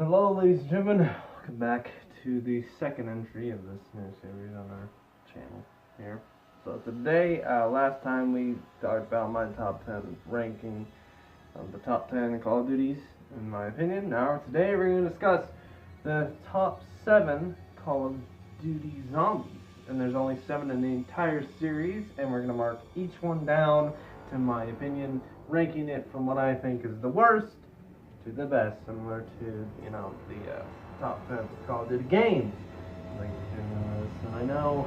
Hello, ladies and gentlemen. Welcome back to the second entry of this new series on our channel here. So today, last time we talked about my top 10 ranking of the top 10 Call of Duties, in my opinion. Now, today we're going to discuss the top 7 Call of Duty Zombies. And there's only 7 in the entire series, and we're going to mark each one down to my opinion, ranking it from what I think is the worst to the best, similar to, the top 10 Call of Duty games. And I know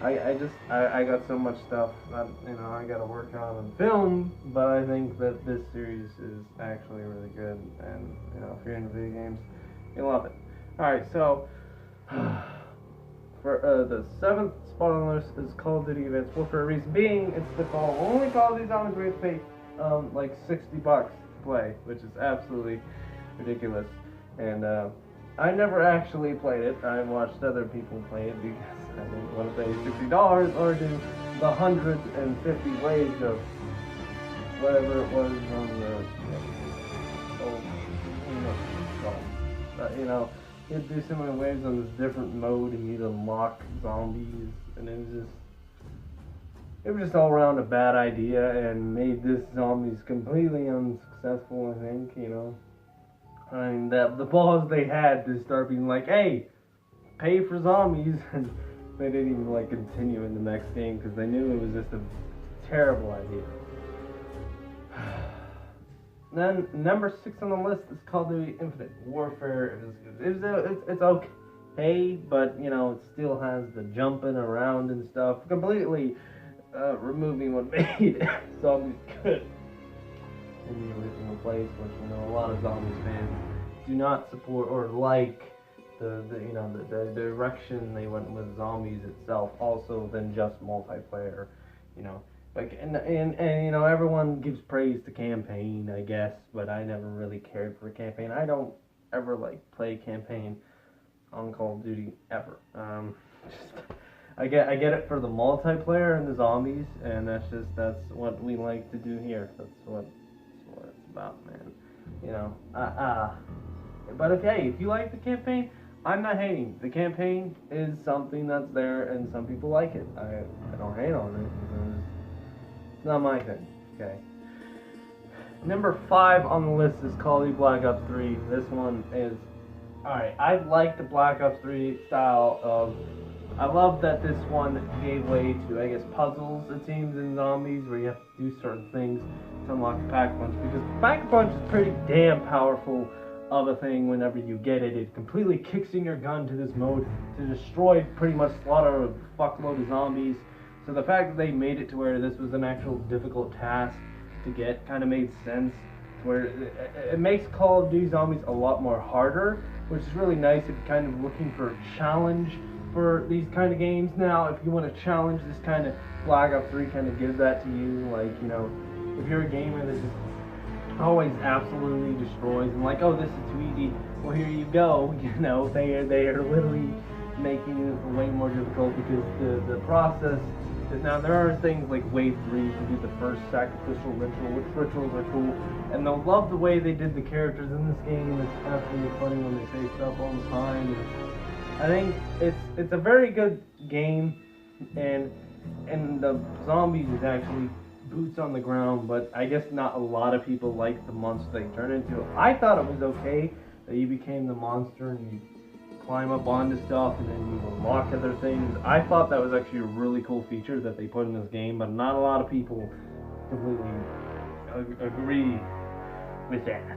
I got so much stuff that, I gotta work on and film, but I think that this series is actually really good, and, if you're into video games, you'll love it. Alright, so, for the 7th spot on the list is Call of Duty Advanced Warfare. Reason being, it's the only Call of Duty Zombies where you have to pay, like $60 play, which is absolutely ridiculous. And I never actually played it. I watched other people play it because I didn't want to pay $60 or do the 150 waves of whatever it was on the you'd do so many waves on this different mode and you'd unlock zombies, and it was just all around a bad idea and made this zombies completely unsuccessful, I think, I mean, the balls they had to start being like, hey, pay for zombies, and they didn't even, continue in the next game because they knew it was just a terrible idea. Then, number 6 on the list is Call of Duty Infinite Warfare. It's okay, but, it still has the jumping around and stuff, completely removing what made zombies good in the original place, which a lot of zombies fans do not support or like the direction they went with zombies itself, also than just multiplayer, and everyone gives praise to campaign, I guess, but I never really cared for campaign. I don't ever play campaign on Call of Duty ever. I get it for the multiplayer and the zombies, and that's what we like to do here. That's what it's about, man. But okay, if you like the campaign, I'm not hating. The campaign is something that's there, and some people like it. I don't hate on it because it's not my thing. Okay. Number 5 on the list is Call of Duty Black Ops 3. This one is alright. I like the Black Ops 3 style of. I love that this one gave way to, I guess, puzzles, it seems, in zombies, where you have to do certain things to unlock the Pack-a-Punch, because Pack-a-Punch is pretty damn powerful of a thing whenever you get it. It completely kicks in your gun to this mode to destroy, pretty much slaughter a fuckload of zombies. So the fact that they made it to where this was an actual difficult task to get kind of made sense, where it makes Call of Duty Zombies a lot more harder, which is really nice if you're kind of looking for a challenge for these kind of games. Now, if you want to challenge, this kind of Black Ops 3 kind of gives that to you, if you're a gamer that just always absolutely destroys and oh, this is too easy, well, here you go, they are literally making it way more difficult, because the process is, now there are things like Wave 3 to do the first sacrificial ritual, which rituals are cool, and they'll love the way they did the characters in this game. It's absolutely funny when they say stuff all the time, and I think it's a very good game, and the zombies is actually boots on the ground, but I guess not a lot of people like the monster they turn into. I thought it was okay that you became the monster and you climb up onto stuff and then you unlock other things. I thought that was actually a really cool feature that they put in this game, but not a lot of people completely agree with that.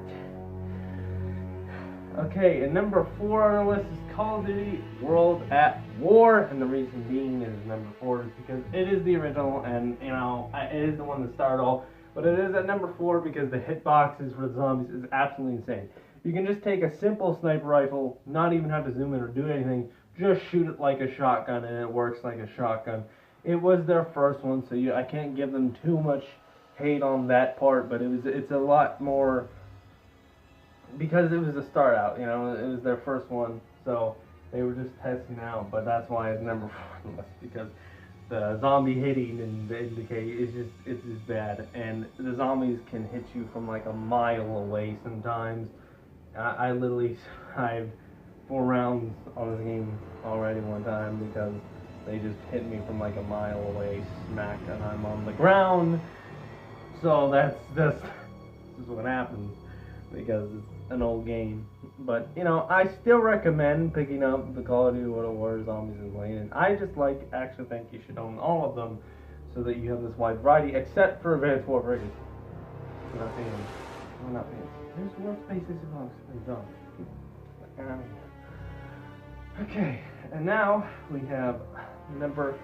Okay, and number 4 on the list is Call of Duty World at War, and the reason being is number 4 is because it is the original, and it is the one that started all, but it is at number 4 because the hitboxes for the zombies is absolutely insane. You can just take a simple sniper rifle, not even have to zoom in or do anything, just shoot it like a shotgun, and it works like a shotgun. It was their first one, so I can't give them too much hate on that part, but it's a lot more, because it was a start out, it was their first one, so they were just testing out, but that's why it's number 4 on the list, because the zombie hitting and the decay is just bad, and the zombies can hit you from a mile away sometimes. I literally survived 4 rounds on this game already one time because they just hit me from like a mile away, smack, and I'm on the ground. So this is what happens because it's an old game. But you know, I still recommend picking up the Call of Duty World War Zombies and playing it. I just actually think you should own all of them so that you have this wide variety, except for Advanced Warfare. I'm not paying. I'm not paying. There's more spaces in zombies. Okay, and now we have number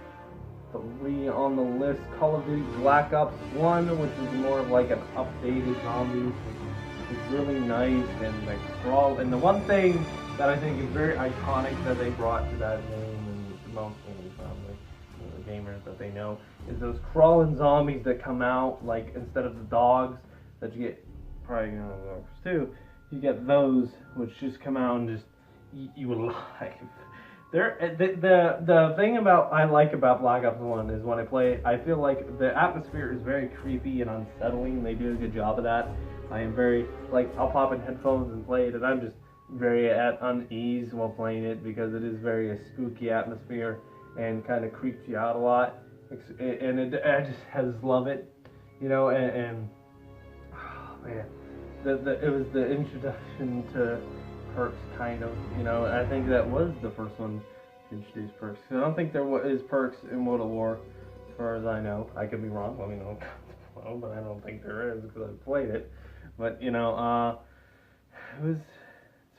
3 on the list, Call of Duty Black Ops 1, which is more of like an updated zombies. It's really nice and like crawl. And the one thing that I think is very iconic that they brought to that game, and most the gamers that they know, is those crawling zombies that come out, like instead of the dogs that you get probably dogs too, you get those which just come out and just eat you alive. The thing I like about Black Ops 1 is when I play it, I feel like the atmosphere is very creepy and unsettling. They do a good job of that. I am very, like, I'll pop in headphones and play it, and I'm just very at unease while playing it because it is very a spooky atmosphere and kind of creeps you out a lot. And I just love it, you know, and oh man, it was the introduction to perks, kind of, you know. I think that was the first one to introduce perks. I don't think there is perks in World at War, as far as I know. I could be wrong, let me know but I don't think there is because I played it. But you know, it's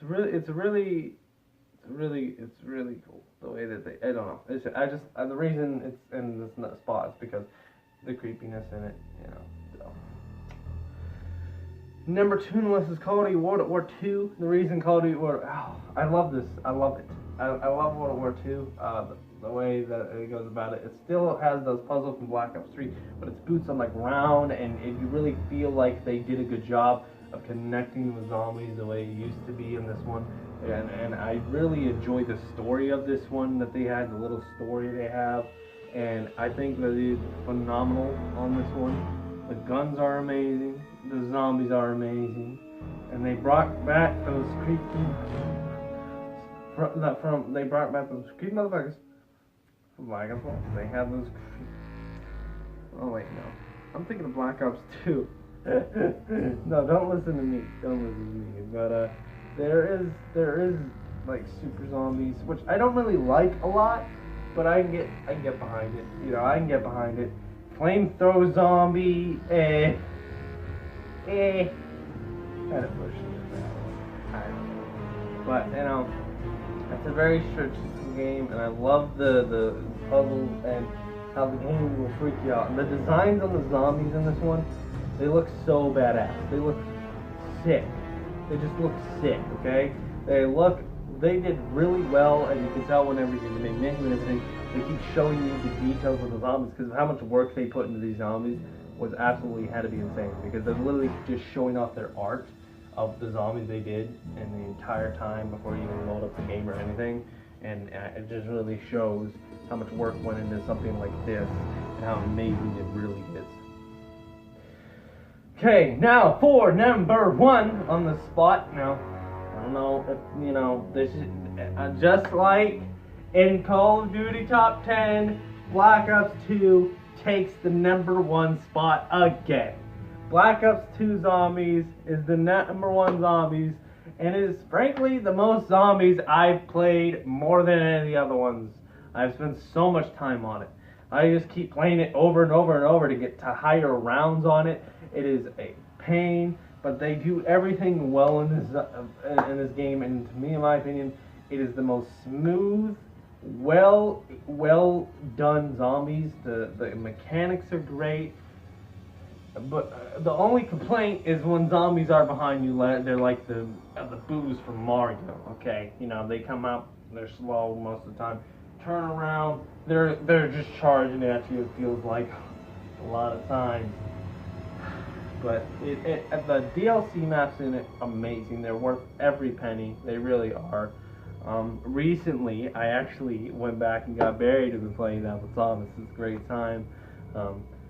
really cool the way that they. I don't know. The reason it's in this spot is because the creepiness in it, you know. So. Number 2 on the list is Call of Duty World at War 2. The reason Call of Duty I love this. I love it. I love World at War 2. The way that it goes about it. It still has those puzzles from Black Ops 3, but it's boots on the ground, and you really feel like they did a good job of connecting with zombies the way it used to be in this one. And I really enjoy the story of this one that they had, the little story they have, and I think that it's phenomenal on this one. The guns are amazing, the zombies are amazing, and they brought back those creepy motherfuckers. Black Ops 1. They have those. Oh wait, no. I'm thinking of Black Ops 2. No, don't listen to me. Don't listen to me. But there is like super zombies, which I don't really like a lot, but I can get behind it. You know, I can get behind it. Flamethrower zombie, kind of pushing it. I don't know. But you know, it's a very strategic game, and I love the puzzles and how the game will freak you out. And the designs on the zombies in this one, they look so badass. They look sick. They just look sick, okay? They did really well, and you can tell whenever you make menu and everything, they keep showing you the details of the zombies, because how much work they put into these zombies was absolutely had to be insane, because they're literally just showing off their art of the zombies they did in the entire time before you even load up the game or anything. And it just really shows how much work went into something like this and how amazing it really is. Okay, now for number 1 on the spot. Now, I don't know if you know, this is just like in Call of Duty Top 10, Black Ops 2 takes the number 1 spot again. Black Ops 2 Zombies is the number 1 zombies, and it is frankly the most zombies I've played more than any of the other ones. I've spent so much time on it. I just keep playing it over and over and over to get to higher rounds on it. It is a pain, but they do everything well in this game, and to me, in my opinion, it is the most smooth, well done zombies. The mechanics are great. But the only complaint is when zombies are behind you, they're like the boos from Mario, okay? You know, they come out, they're slow most of the time. Turn around, they're just charging at you, it feels like a lot of times. But the DLC maps in it, amazing. They're worth every penny, they really are. Recently, I actually went back and got buried and been playing that with Thomas. It's a great time.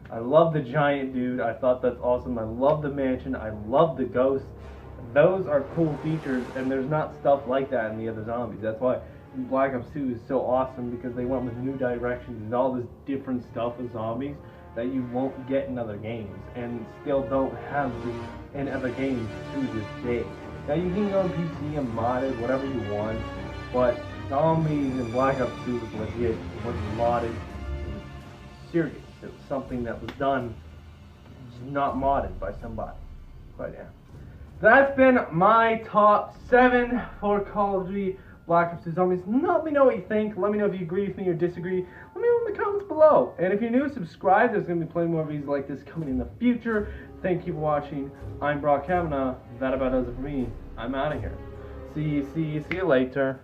I love the giant dude. I thought that's awesome. I love the mansion. I love the ghost. those are cool features, and there's not stuff like that in the other zombies. That's why Black Ops 2 is so awesome, because they went with new directions and all this different stuff with zombies that you won't get in other games, and still don't have in other games to this day. Now you can go on PC and mod it, whatever you want, but zombies in Black Ops 2 was legit, it was modded, it was serious, it was something that was done, not modded by somebody. But yeah. That's been my top 7 for Call of Duty Black Ops 2 Zombies. Let me know what you think. Let me know if you agree with me or disagree. Let me know in the comments below. And if you're new, subscribe. There's going to be plenty more videos like this coming in the future. Thank you for watching. I'm Brock Kavanaugh. That about does it for me. I'm out of here. See you later.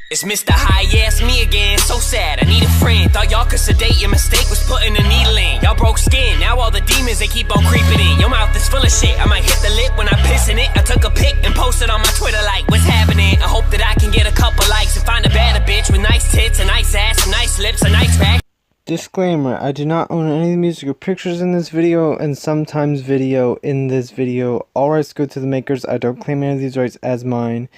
It's Mr. High-Ass me again, so sad, I need a friend. Thought y'all could sedate, your mistake was putting a needle in. Y'all broke skin, now all the demons, they keep on creeping in. Your mouth is full of shit, I might hit the lip when I piss in it. I took a pic and posted on my Twitter like, what's happening? I hope that I can get a couple likes and find a better bitch with nice tits, a nice ass, some nice lips, a nice back. Disclaimer, I do not own any of the music or pictures in this video, and sometimes video in this video. All rights go to the makers. I don't claim any of these rights as mine.